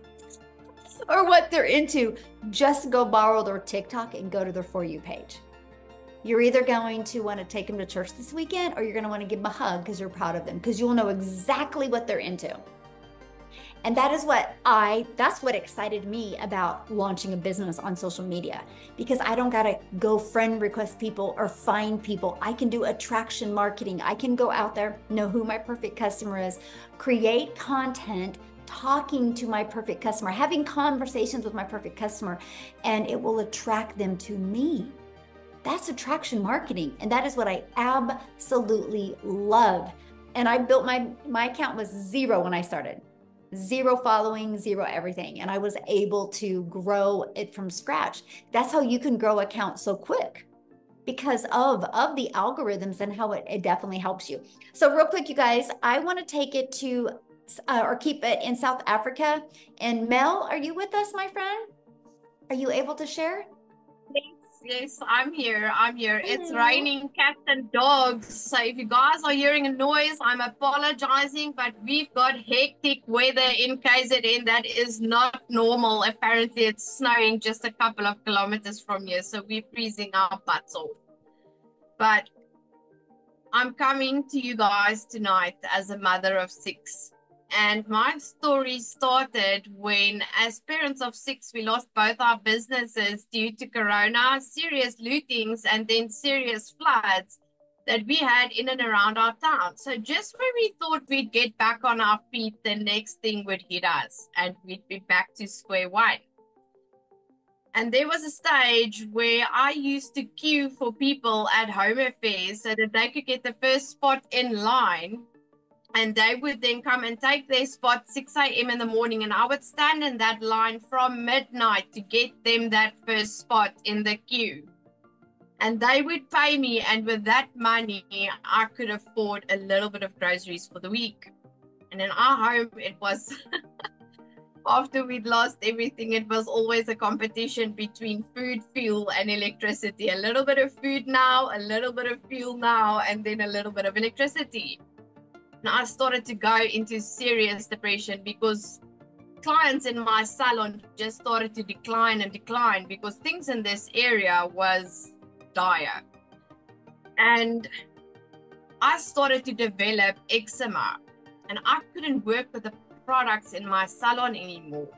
or what they're into. Just go borrow their TikTok and go to their For You page. You're either going to want to take them to church this weekend, or you're going to want to give them a hug because you're proud of them, because you'll know exactly what they're into. And that's what excited me about launching a business on social media, because I don't got to go friend request people or find people. I can do attraction marketing. I can go out there, know who my perfect customer is, create content, talking to my perfect customer, having conversations with my perfect customer, and it will attract them to me. That's attraction marketing. And that is what I absolutely love. And I built my account was 0 when I started. 0 following, 0 everything. And I was able to grow it from scratch. That's how you can grow accounts so quick, because of the algorithms and how it definitely helps you. So real quick, you guys, I want to take it to, or keep it in South Africa. And Mel, are you with us, my friend? Are you able to share? Yes, I'm here. It's raining cats and dogs. So if you guys are hearing a noise, I'm apologizing, but we've got hectic weather in KZN. That is not normal. Apparently, it's snowing just a couple of kilometers from here, so we're freezing our butts off. But I'm coming to you guys tonight as a mother of 6. And my story started when, as parents of 6, we lost both our businesses due to Corona, serious lootings, and then serious floods that we had in and around our town. So just when we thought we'd get back on our feet, the next thing would hit us and we'd be back to square one. And there was a stage where I used to queue for people at home affairs so that they could get the first spot in line. And they would then come and take their spot 6 a.m. in the morning. And I would stand in that line from midnight to get them that first spot in the queue. And they would pay me. And with that money, I could afford a little bit of groceries for the week. And in our home, it was, after we'd lost everything, it was always a competition between food, fuel, and electricity. A little bit of food now, a little bit of fuel now, and then a little bit of electricity. And I started to go into serious depression because clients in my salon just started to decline because things in this area was dire. And I started to develop eczema, and I couldn't work with the products in my salon anymore.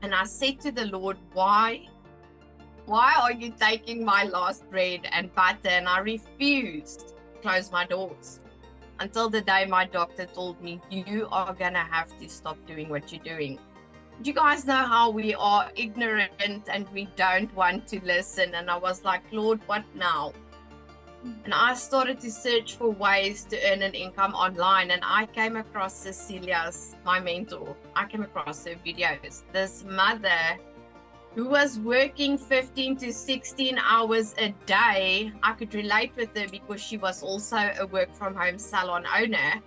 And I said to the Lord, why are you taking my last bread and butter? And I refused to close my doors. Until the day my doctor told me, you are going to have to stop doing what you're doing. You guys know how we are ignorant and we don't want to listen. And I was like, Lord, what now? And I started to search for ways to earn an income online. And I came across Cecilia's, my mentor. I came across her videos. This mother who was working 15 to 16 hours a day. I could relate with her because she was also a work from home salon owner.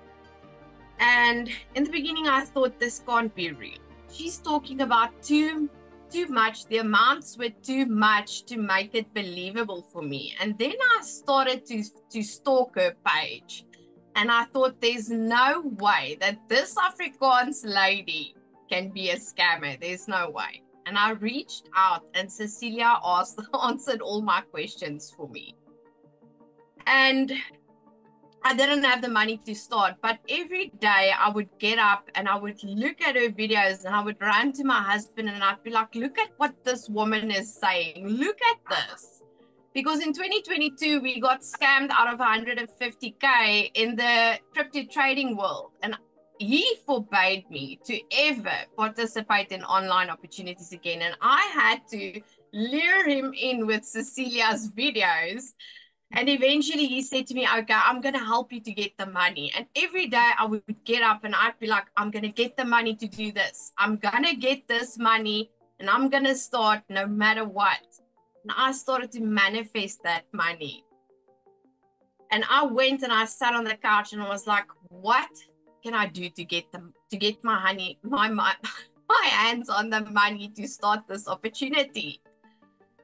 And in the beginning, I thought this can't be real. She's talking about too much. The amounts were too much to make it believable for me. And then I started to stalk her page. And I thought there's no way that this Afrikaans lady can be a scammer. There's no way. And I reached out and Cecilia answered all my questions for me. And I didn't have the money to start, but every day I would get up and I would look at her videos and I would run to my husband and I'd be like, look at what this woman is saying. Look at this. Because in 2022, we got scammed out of 150K in the crypto trading world. And he forbade me to ever participate in online opportunities again. And I had to lure him in with Cecilia's videos. And eventually he said to me, okay, I'm going to help you to get the money. And every day I would get up and I'd be like, I'm going to get the money to do this. I'm going to get this money and I'm going to start no matter what. And I started to manifest that money. And I went and I sat on the couch and I was like, what can I do to get my my hands on the money to start this opportunity.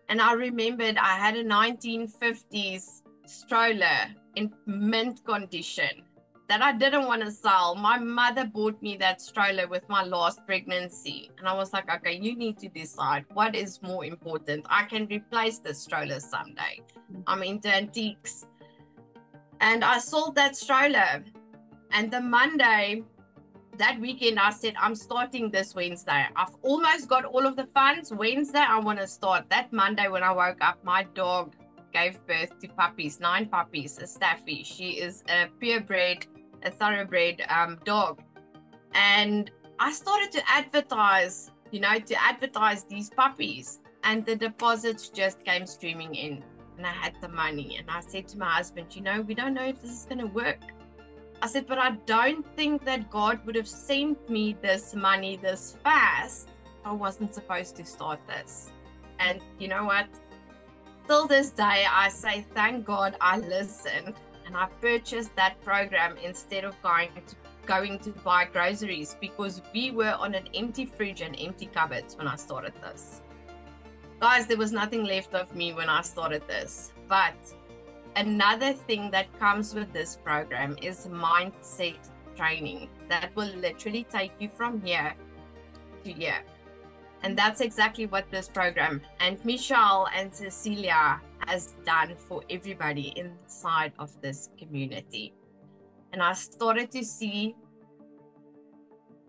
And I remembered I had a 1950s stroller in mint condition that I didn't want to sell. My mother bought me that stroller with my last pregnancy. And I was like, okay, you need to decide what is more important. I can replace the stroller someday. I'm into antiques. And I sold that stroller. And the Monday, that weekend, I said, I'm starting this Wednesday. I've almost got all of the funds. Wednesday, I want to start. That Monday, when I woke up, my dog gave birth to puppies, 9 puppies, a Staffy. She is a purebred, a thoroughbred dog. And I started to advertise, these puppies. And the deposits just came streaming in. And I had the money. And I said to my husband, we don't know if this is going to work. I said, but I don't think that God would have sent me this money this fast if I wasn't supposed to start this. And you know what? Till this day, I say, thank God I listened and I purchased that program instead of going to buy groceries, because we were on an empty fridge and empty cupboards when I started this. Guys, there was nothing left of me when I started this. But another thing that comes with this program is mindset training that will literally take you from here to here. And that's exactly what this program and Michelle and Cecilia has done for everybody inside of this community. And I started to see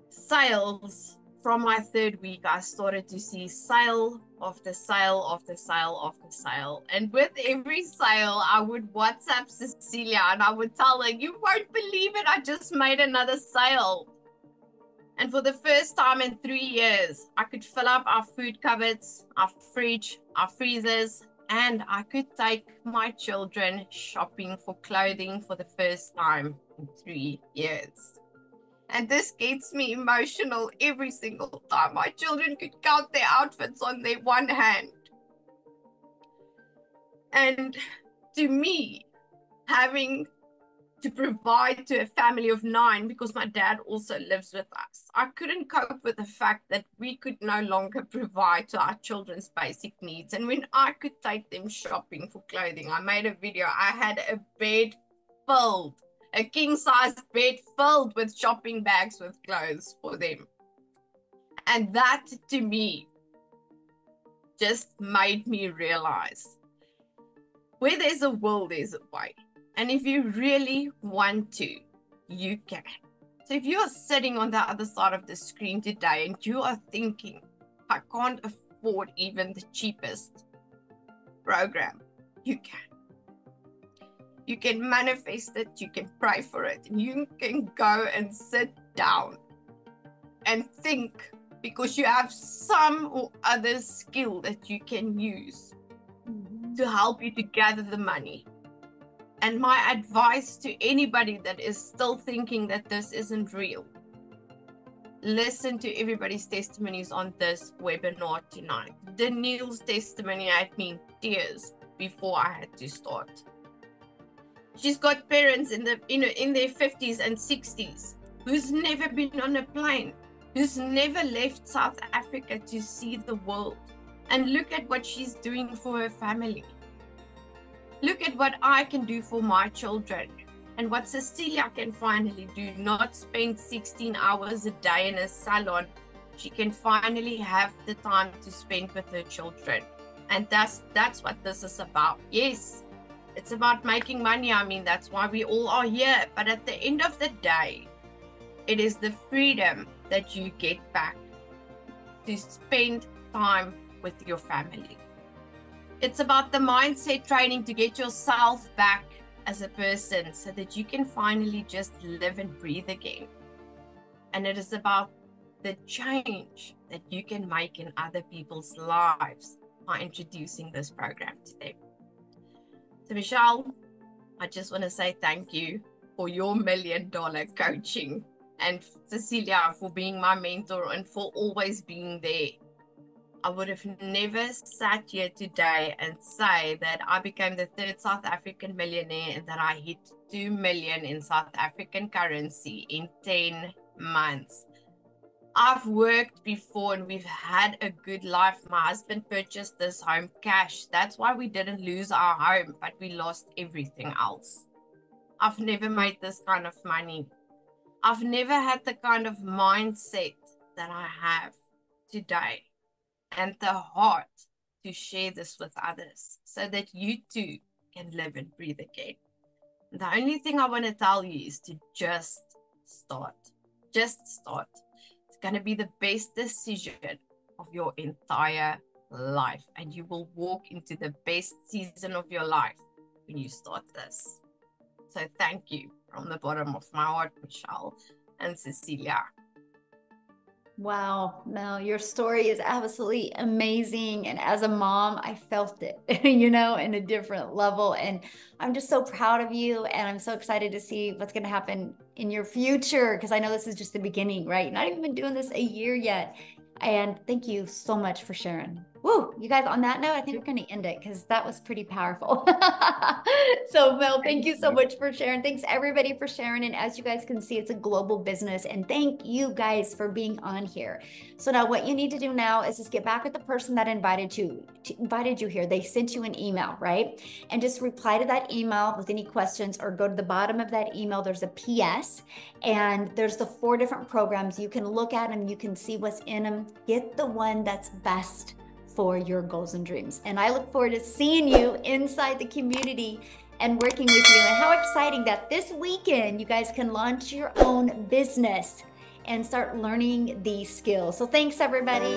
sales from my 3rd week. I started to see sale of the sale of the sale of the sale. And with every sale, I would WhatsApp Cecilia and I would tell her, you won't believe it, I just made another sale. And for the first time in 3 years, I could fill up our food cupboards, our fridge, our freezers, and I could take my children shopping for clothing for the first time in 3 years. And this gets me emotional every single time. My children could count their outfits on their one hand. And to me, having to provide to a family of 9, because my dad also lives with us, I couldn't cope with the fact that we could no longer provide to our children's basic needs. And when I could take them shopping for clothing, I made a video. I had a bed filled, a king-size bed filled with shopping bags with clothes for them. And that, to me, just made me realize where there's a will, there's a way. And if you really want to, you can. So if you are sitting on the other side of the screen today and you are thinking, I can't afford even the cheapest program, you can. You can manifest it, you can pray for it, and you can go and sit down and think, because you have some or other skill that you can use to help you to gather the money. And my advice to anybody that is still thinking that this isn't real, listen to everybody's testimonies on this webinar tonight. Danielle's testimony had me in tears before I had to start. She's got parents in their 50s and 60s who's never been on a plane, who's never left South Africa to see the world. And look at what she's doing for her family. Look at what I can do for my children and what Cecilia can finally do, not spend 16 hours a day in a salon. She can finally have the time to spend with her children. And that's what this is about. Yes, it's about making money. I mean, that's why we all are here. But at the end of the day, it is the freedom that you get back to spend time with your family. It's about the mindset training to get yourself back as a person so that you can finally just live and breathe again. And it is about the change that you can make in other people's lives by introducing this program to them. So Michelle, I just want to say thank you for your $1 million coaching, and Cecilia for being my mentor and for always being there. I would have never sat here today and say that I became the 3rd South African millionaire and that I hit 2 million in South African currency in 10 months. I've worked before and we've had a good life. My husband purchased this home cash. That's why we didn't lose our home, but we lost everything else. I've never made this kind of money. I've never had the kind of mindset that I have today and the heart to share this with others so that you too can live and breathe again. The only thing I want to tell you is to just start. Just start. It's going to be the best decision of your entire life, and you will walk into the best season of your life when you start this. So thank you from the bottom of my heart, Michelle and Cecilia. Wow, Mel, your story is absolutely amazing. And as a mom, I felt it, you know, in a different level. And I'm just so proud of you. And I'm so excited to see what's going to happen in your future, because I know this is just the beginning, right? You're not even been doing this a year yet. And thank you so much for sharing. Woo, you guys, on that note, I think we're going to end it because that was pretty powerful. So Mel, thank you so much for sharing. Thanks everybody for sharing. And as you guys can see, it's a global business. And thank you guys for being on here. So now what you need to do now is just get back with the person that invited you here. They sent you an email, right? And just reply to that email with any questions, or go to the bottom of that email. There's a PS and there's the 4 different programs. You can look at them. You can see what's in them. Get the one that's best for your goals and dreams. And I look forward to seeing you inside the community and working with you. And how exciting that this weekend you guys can launch your own business and start learning these skills. So thanks everybody.